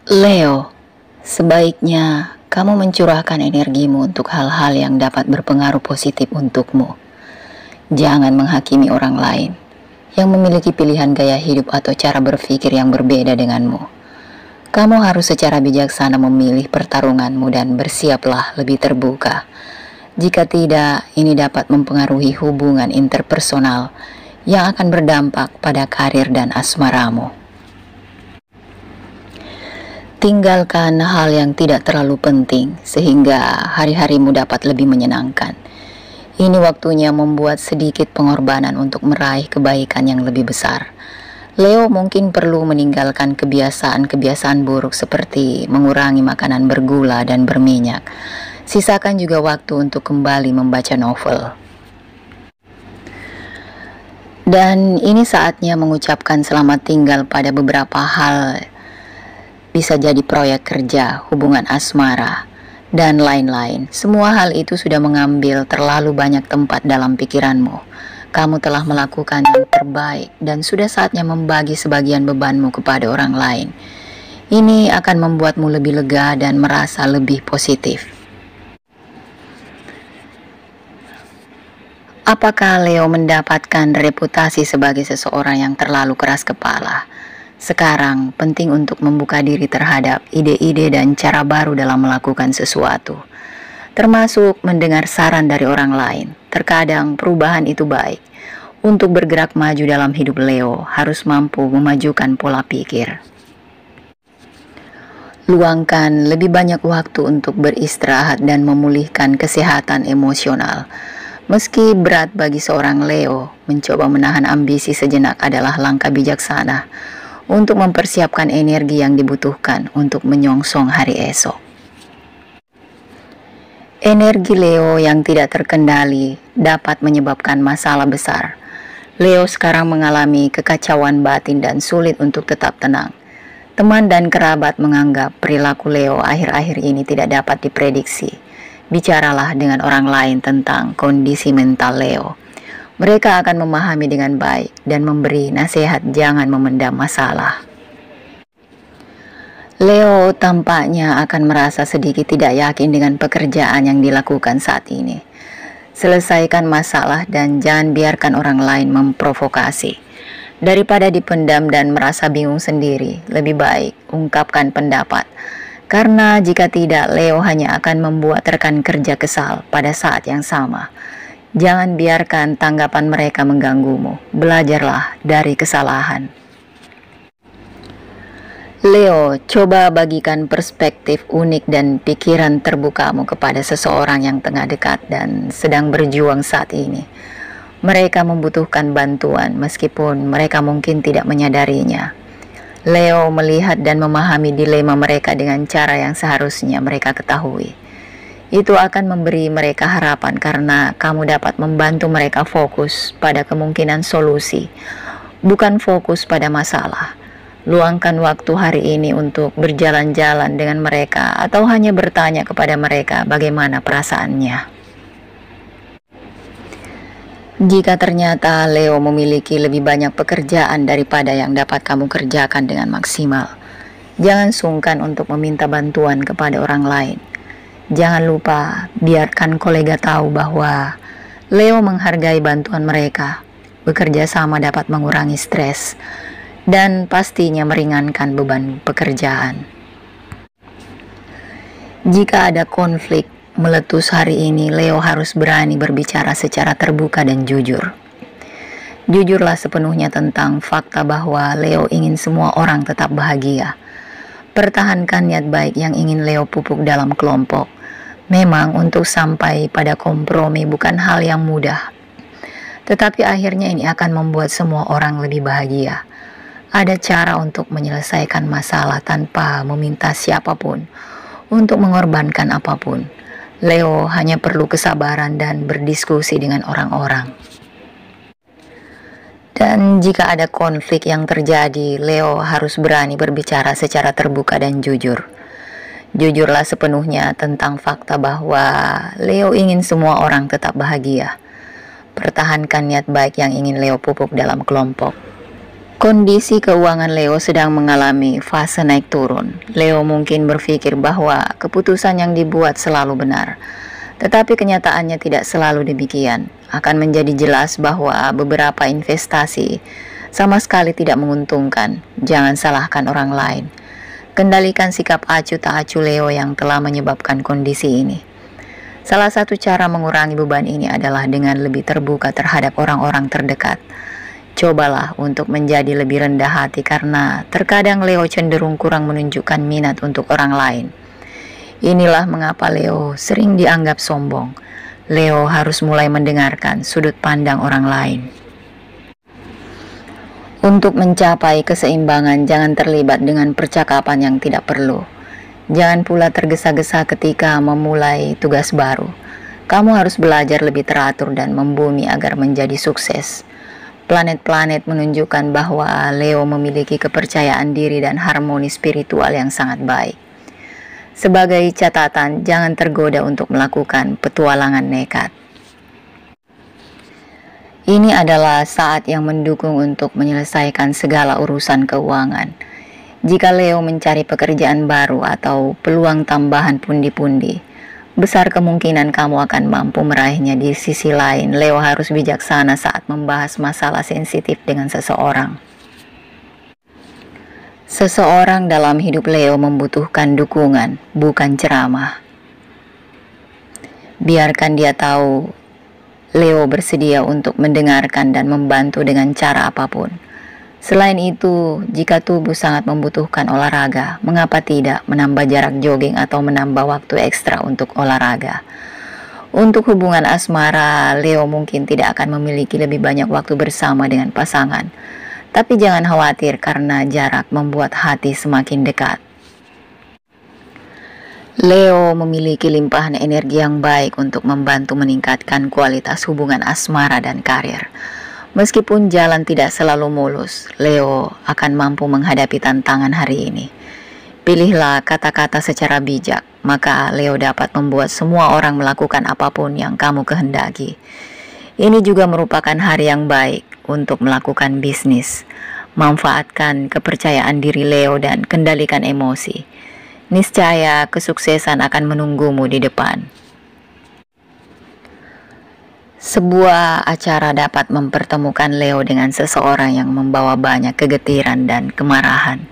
Leo, sebaiknya kamu mencurahkan energimu untuk hal-hal yang dapat berpengaruh positif untukmu. Jangan menghakimi orang lain yang memiliki pilihan gaya hidup atau cara berpikir yang berbeda denganmu. Kamu harus secara bijaksana memilih pertarunganmu dan bersiaplah lebih terbuka. Jika tidak, ini dapat mempengaruhi hubungan interpersonal yang akan berdampak pada karir dan asmaramu. Tinggalkan hal yang tidak terlalu penting sehingga hari-harimu dapat lebih menyenangkan. Ini waktunya membuat sedikit pengorbanan untuk meraih kebaikan yang lebih besar. Leo mungkin perlu meninggalkan kebiasaan-kebiasaan buruk seperti mengurangi makanan bergula dan berminyak. Sisakan juga waktu untuk kembali membaca novel. Dan ini saatnya mengucapkan selamat tinggal pada beberapa hal. Bisa jadi proyek kerja, hubungan asmara, dan lain-lain. Semua hal itu sudah mengambil terlalu banyak tempat dalam pikiranmu. Kamu telah melakukan yang terbaik dan sudah saatnya membagi sebagian bebanmu kepada orang lain. Ini akan membuatmu lebih lega dan merasa lebih positif. Apakah Leo mendapatkan reputasi sebagai seseorang yang terlalu keras kepala? Sekarang penting untuk membuka diri terhadap ide-ide dan cara baru dalam melakukan sesuatu, termasuk mendengar saran dari orang lain. Terkadang perubahan itu baik. Untuk bergerak maju dalam hidup Leo harus mampu memajukan pola pikir. Luangkan lebih banyak waktu untuk beristirahat dan memulihkan kesehatan emosional. Meski berat bagi seorang Leo, mencoba menahan ambisi sejenak adalah langkah bijaksana untuk mempersiapkan energi yang dibutuhkan untuk menyongsong hari esok. Energi Leo yang tidak terkendali dapat menyebabkan masalah besar. Leo sekarang mengalami kekacauan batin dan sulit untuk tetap tenang. Teman dan kerabat menganggap perilaku Leo akhir-akhir ini tidak dapat diprediksi. Bicaralah dengan orang lain tentang kondisi mental Leo. Mereka akan memahami dengan baik dan memberi nasihat jangan memendam masalah. Leo tampaknya akan merasa sedikit tidak yakin dengan pekerjaan yang dilakukan saat ini. Selesaikan masalah dan jangan biarkan orang lain memprovokasi. Daripada dipendam dan merasa bingung sendiri, lebih baik ungkapkan pendapat. Karena jika tidak, Leo hanya akan membuat rekan kerja kesal pada saat yang sama. Jangan biarkan tanggapan mereka mengganggumu. Belajarlah dari kesalahan. Leo, coba bagikan perspektif unik dan pikiran terbukamu kepada seseorang yang tengah dekat dan sedang berjuang saat ini. Mereka membutuhkan bantuan meskipun mereka mungkin tidak menyadarinya. Leo melihat dan memahami dilema mereka dengan cara yang seharusnya mereka ketahui. Itu akan memberi mereka harapan karena kamu dapat membantu mereka fokus pada kemungkinan solusi, bukan fokus pada masalah. Luangkan waktu hari ini untuk berjalan-jalan dengan mereka atau hanya bertanya kepada mereka bagaimana perasaannya. Jika ternyata Leo memiliki lebih banyak pekerjaan daripada yang dapat kamu kerjakan dengan maksimal, jangan sungkan untuk meminta bantuan kepada orang lain. Jangan lupa biarkan kolega tahu bahwa Leo menghargai bantuan mereka. Bekerja sama dapat mengurangi stres dan pastinya meringankan beban pekerjaan. Jika ada konflik meletus hari ini, Leo harus berani berbicara secara terbuka dan jujur. Jujurlah sepenuhnya tentang fakta bahwa Leo ingin semua orang tetap bahagia. Pertahankan niat baik yang ingin Leo pupuk dalam kelompok. Memang untuk sampai pada kompromi bukan hal yang mudah. Tetapi akhirnya ini akan membuat semua orang lebih bahagia. Ada cara untuk menyelesaikan masalah tanpa meminta siapapun untuk mengorbankan apapun. Leo hanya perlu kesabaran dan berdiskusi dengan orang-orang. Dan jika ada konflik yang terjadi, Leo harus berani berbicara secara terbuka dan jujur. Jujurlah sepenuhnya tentang fakta bahwa Leo ingin semua orang tetap bahagia. Pertahankan niat baik yang ingin Leo pupuk dalam kelompok. Kondisi keuangan Leo sedang mengalami fase naik turun. Leo mungkin berpikir bahwa keputusan yang dibuat selalu benar, tetapi kenyataannya tidak selalu demikian. Akan menjadi jelas bahwa beberapa investasi sama sekali tidak menguntungkan. Jangan salahkan orang lain. Kendalikan sikap acuh tak acuh Leo yang telah menyebabkan kondisi ini. Salah satu cara mengurangi beban ini adalah dengan lebih terbuka terhadap orang-orang terdekat. Cobalah untuk menjadi lebih rendah hati karena terkadang Leo cenderung kurang menunjukkan minat untuk orang lain. Inilah mengapa Leo sering dianggap sombong. Leo harus mulai mendengarkan sudut pandang orang lain. Untuk mencapai keseimbangan, jangan terlibat dengan percakapan yang tidak perlu. Jangan pula tergesa-gesa ketika memulai tugas baru. Kamu harus belajar lebih teratur dan membumi agar menjadi sukses. Planet-planet menunjukkan bahwa Leo memiliki kepercayaan diri dan harmoni spiritual yang sangat baik. Sebagai catatan, jangan tergoda untuk melakukan petualangan nekat. Ini adalah saat yang mendukung untuk menyelesaikan segala urusan keuangan. Jika Leo mencari pekerjaan baru atau peluang tambahan pundi-pundi, besar kemungkinan kamu akan mampu meraihnya. Di sisi lain, Leo harus bijaksana saat membahas masalah sensitif dengan seseorang. Seseorang dalam hidup Leo membutuhkan dukungan, bukan ceramah. Biarkan dia tahu Leo bersedia untuk mendengarkan dan membantu dengan cara apapun. Selain itu, jika tubuh sangat membutuhkan olahraga, mengapa tidak menambah jarak jogging atau menambah waktu ekstra untuk olahraga? Untuk hubungan asmara, Leo mungkin tidak akan memiliki lebih banyak waktu bersama dengan pasangan. Tapi jangan khawatir karena jarak membuat hati semakin dekat. Leo memiliki limpahan energi yang baik untuk membantu meningkatkan kualitas hubungan asmara dan karir. Meskipun jalan tidak selalu mulus, Leo akan mampu menghadapi tantangan hari ini. Pilihlah kata-kata secara bijak, maka Leo dapat membuat semua orang melakukan apapun yang kamu kehendaki. Ini juga merupakan hari yang baik untuk melakukan bisnis. Manfaatkan kepercayaan diri Leo dan kendalikan emosi. Niscaya kesuksesan akan menunggumu di depan. Sebuah acara dapat mempertemukan Leo dengan seseorang yang membawa banyak kegetiran dan kemarahan.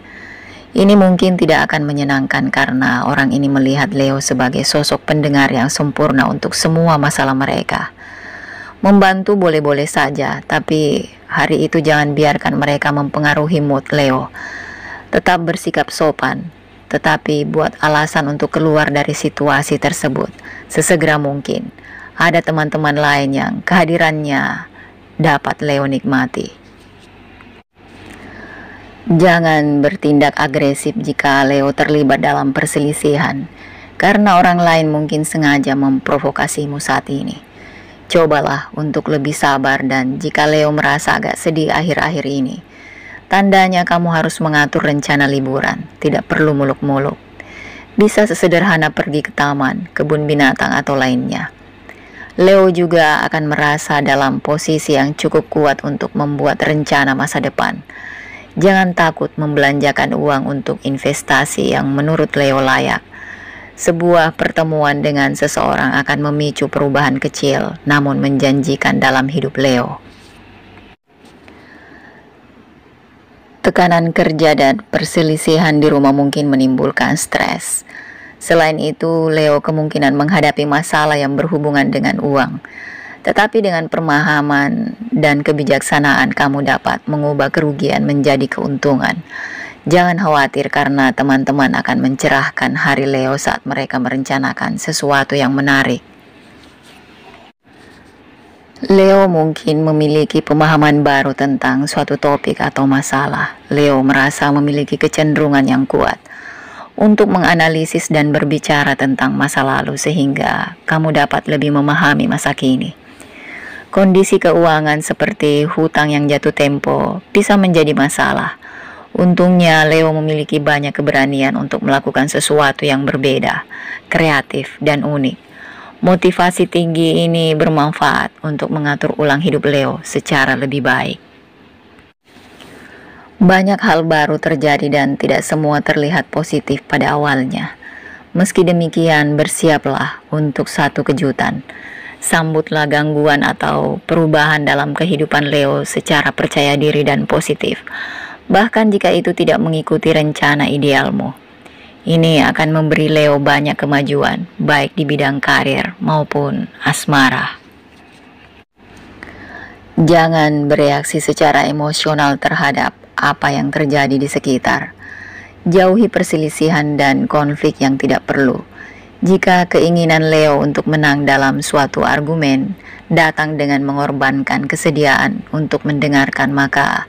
Ini mungkin tidak akan menyenangkan karena orang ini melihat Leo sebagai sosok pendengar yang sempurna untuk semua masalah mereka. Membantu boleh-boleh saja, tapi hari itu jangan biarkan mereka mempengaruhi mood Leo. Tetap bersikap sopan, tetapi buat alasan untuk keluar dari situasi tersebut sesegera mungkin. Ada teman-teman lain yang kehadirannya dapat Leo nikmati. Jangan bertindak agresif jika Leo terlibat dalam perselisihan, karena orang lain mungkin sengaja memprovokasimu saat ini. Cobalah untuk lebih sabar, dan jika Leo merasa agak sedih akhir-akhir ini, tandanya kamu harus mengatur rencana liburan. Tidak perlu muluk-muluk. Bisa sesederhana pergi ke taman, kebun binatang, atau lainnya. Leo juga akan merasa dalam posisi yang cukup kuat untuk membuat rencana masa depan. Jangan takut membelanjakan uang untuk investasi yang menurut Leo layak. Sebuah pertemuan dengan seseorang akan memicu perubahan kecil namun menjanjikan dalam hidup Leo. Tekanan kerja dan perselisihan di rumah mungkin menimbulkan stres. Selain itu, Leo kemungkinan menghadapi masalah yang berhubungan dengan uang. Tetapi dengan pemahaman dan kebijaksanaan, kamu dapat mengubah kerugian menjadi keuntungan. Jangan khawatir karena teman-teman akan mencerahkan hari Leo saat mereka merencanakan sesuatu yang menarik. Leo mungkin memiliki pemahaman baru tentang suatu topik atau masalah. Leo merasa memiliki kecenderungan yang kuat untuk menganalisis dan berbicara tentang masa lalu sehingga kamu dapat lebih memahami masa kini. Kondisi keuangan seperti hutang yang jatuh tempo bisa menjadi masalah. Untungnya Leo memiliki banyak keberanian untuk melakukan sesuatu yang berbeda, kreatif, dan unik. Motivasi tinggi ini bermanfaat untuk mengatur ulang hidup Leo secara lebih baik. Banyak hal baru terjadi dan tidak semua terlihat positif pada awalnya. Meski demikian, bersiaplah untuk satu kejutan. Sambutlah gangguan atau perubahan dalam kehidupan Leo secara percaya diri dan positif. Bahkan jika itu tidak mengikuti rencana idealmu. Ini akan memberi Leo banyak kemajuan, baik di bidang karir maupun asmara. Jangan bereaksi secara emosional terhadap apa yang terjadi di sekitar. Jauhi perselisihan dan konflik yang tidak perlu. Jika keinginan Leo untuk menang dalam suatu argumen datang dengan mengorbankan kesediaan untuk mendengarkan, maka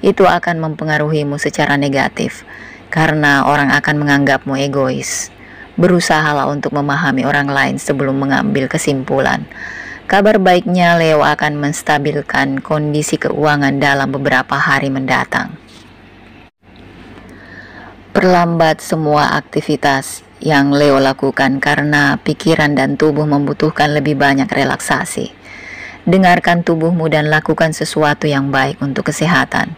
itu akan mempengaruhimu secara negatif, karena orang akan menganggapmu egois. Berusahalah untuk memahami orang lain sebelum mengambil kesimpulan. Kabar baiknya, Leo akan menstabilkan kondisi keuangan dalam beberapa hari mendatang. Perlambat semua aktivitas yang Leo lakukan karena pikiran dan tubuh membutuhkan lebih banyak relaksasi. Dengarkan tubuhmu dan lakukan sesuatu yang baik untuk kesehatan.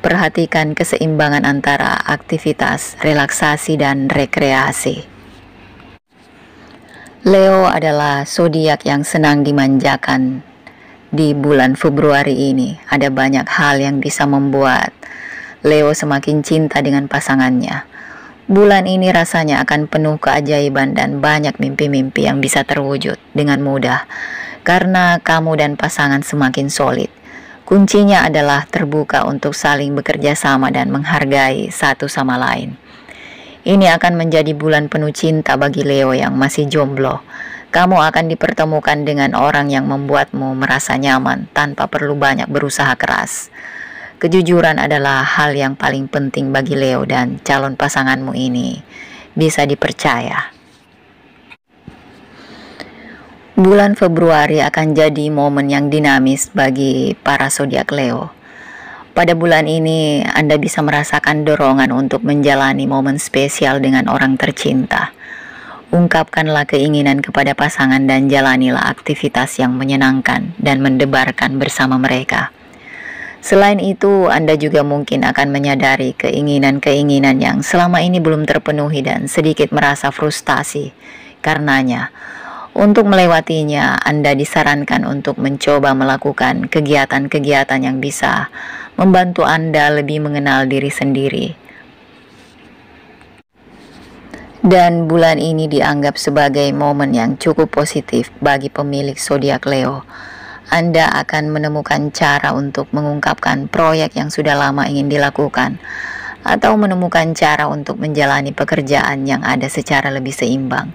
Perhatikan keseimbangan antara aktivitas, relaksasi, dan rekreasi. Leo adalah zodiak yang senang dimanjakan. Di bulan Februari ini, ada banyak hal yang bisa membuat Leo semakin cinta dengan pasangannya. Bulan ini rasanya akan penuh keajaiban dan banyak mimpi-mimpi yang bisa terwujud dengan mudah karena kamu dan pasangan semakin solid. Kuncinya adalah terbuka untuk saling bekerja sama dan menghargai satu sama lain. Ini akan menjadi bulan penuh cinta bagi Leo yang masih jomblo. Kamu akan dipertemukan dengan orang yang membuatmu merasa nyaman tanpa perlu banyak berusaha keras. Kejujuran adalah hal yang paling penting bagi Leo dan calon pasanganmu ini bisa dipercaya. Bulan Februari akan jadi momen yang dinamis bagi para zodiak Leo. Pada bulan ini, Anda bisa merasakan dorongan untuk menjalani momen spesial dengan orang tercinta. Ungkapkanlah keinginan kepada pasangan dan jalanilah aktivitas yang menyenangkan dan mendebarkan bersama mereka. Selain itu, Anda juga mungkin akan menyadari keinginan-keinginan yang selama ini belum terpenuhi dan sedikit merasa frustasi karenanya. Untuk melewatinya, Anda disarankan untuk mencoba melakukan kegiatan-kegiatan yang bisa membantu Anda lebih mengenal diri sendiri. Dan bulan ini dianggap sebagai momen yang cukup positif bagi pemilik zodiak Leo. Anda akan menemukan cara untuk mengungkapkan proyek yang sudah lama ingin dilakukan, atau menemukan cara untuk menjalani pekerjaan yang ada secara lebih seimbang.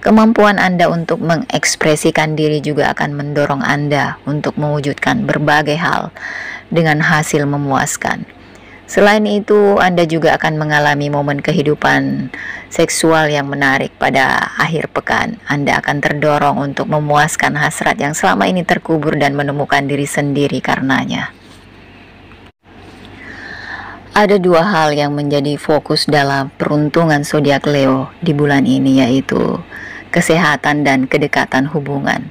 Kemampuan Anda untuk mengekspresikan diri juga akan mendorong Anda untuk mewujudkan berbagai hal dengan hasil memuaskan. Selain itu, Anda juga akan mengalami momen kehidupan seksual yang menarik pada akhir pekan. Anda akan terdorong untuk memuaskan hasrat yang selama ini terkubur dan menemukan diri sendiri karenanya. Ada dua hal yang menjadi fokus dalam peruntungan zodiak Leo di bulan ini, yaitu kesehatan dan kedekatan hubungan.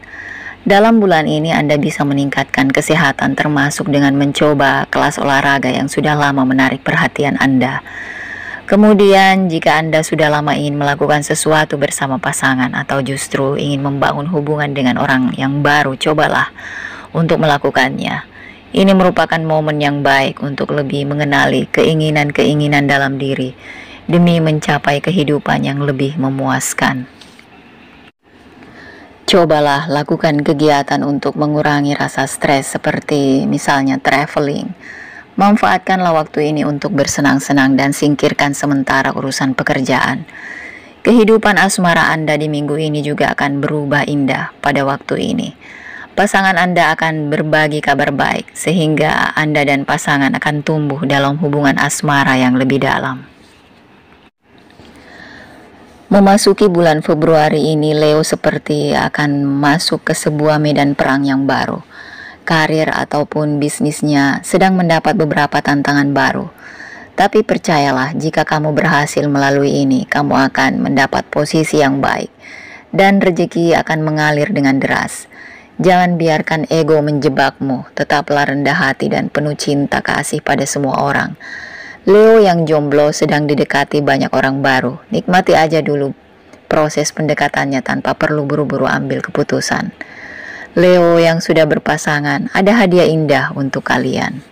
Dalam bulan ini Anda bisa meningkatkan kesehatan termasuk dengan mencoba kelas olahraga yang sudah lama menarik perhatian Anda. Kemudian jika Anda sudah lama ingin melakukan sesuatu bersama pasangan atau justru ingin membangun hubungan dengan orang yang baru, cobalah untuk melakukannya. Ini merupakan momen yang baik untuk lebih mengenali keinginan-keinginan dalam diri demi mencapai kehidupan yang lebih memuaskan. Cobalah lakukan kegiatan untuk mengurangi rasa stres seperti misalnya traveling. Manfaatkanlah waktu ini untuk bersenang-senang dan singkirkan sementara urusan pekerjaan. Kehidupan asmara Anda di minggu ini juga akan berubah indah pada waktu ini. Pasangan Anda akan berbagi kabar baik sehingga Anda dan pasangan akan tumbuh dalam hubungan asmara yang lebih dalam. Memasuki bulan Februari ini, Leo seperti akan masuk ke sebuah medan perang yang baru. Karir ataupun bisnisnya sedang mendapat beberapa tantangan baru. Tapi percayalah, jika kamu berhasil melalui ini, kamu akan mendapat posisi yang baik dan rezeki akan mengalir dengan deras. Jangan biarkan ego menjebakmu, tetaplah rendah hati dan penuh cinta kasih pada semua orang. Leo yang jomblo sedang didekati banyak orang baru. Nikmati aja dulu proses pendekatannya tanpa perlu buru-buru ambil keputusan. Leo yang sudah berpasangan, ada hadiah indah untuk kalian.